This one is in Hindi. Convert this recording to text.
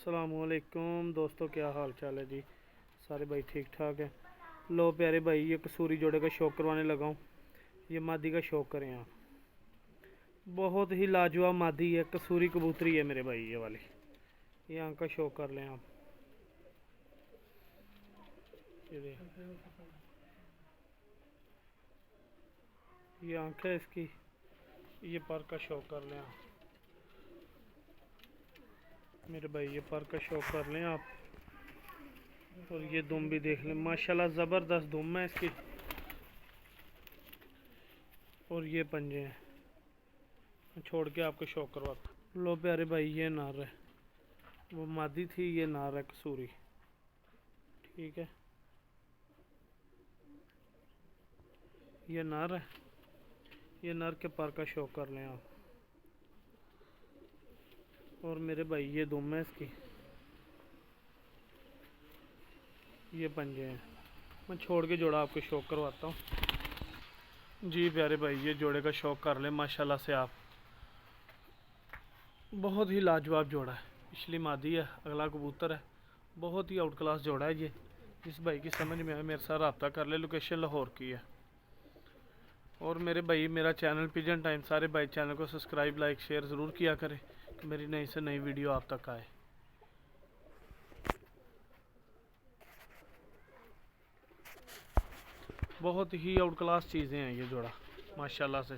अस्सलामुअलैकुम दोस्तों, क्या हाल चाल है जी। सारे भाई ठीक ठाक है। लो प्यारे भाई, ये कसूरी जोड़े का शौक करवाने लगा हूँ। ये मादी का शौक करें आप, बहुत ही लाजवाब मादी है, कसूरी कबूतरी है मेरे भाई। ये वाली ये आंख का शौक कर लें आप। ये आंख है इसकी। ये पर का शौक कर लें आप मेरे भाई, ये पर का शौक कर लें आप। और ये दुम भी देख लें, माशाल्लाह ज़बरदस्त दुम है इसकी। और ये पंजे हैं, छोड़ के आपको शौक करवाता। लो प्यारे भाई, ये नार है, वो मादी थी, ये नार है कसूरी। ठीक है, ये नर है। ये नर के पर का शौक कर लें आप। और मेरे भाई, ये दुम है इसकी। ये पंजे हैं, मैं छोड़ के जोड़ा आपको शौक करवाता हूँ। जी प्यारे भाई, ये जोड़े का शौक कर लें माशाल्लाह से आप। बहुत ही लाजवाब जोड़ा है। पिछली मादी है, अगला कबूतर है। बहुत ही आउट क्लास जोड़ा है ये। जिस भाई की समझ में आए मेरे साथ रब्ता कर ले। लोकेशन लाहौर की है। और मेरे भाई, मेरा चैनल पिजन टाइम, सारे भाई चैनल को सब्सक्राइब लाइक शेयर ज़रूर किया करें कि मेरी नई से नई वीडियो आप तक आए। बहुत ही आउट क्लास चीज़ें हैं ये जोड़ा माशाल्लाह से।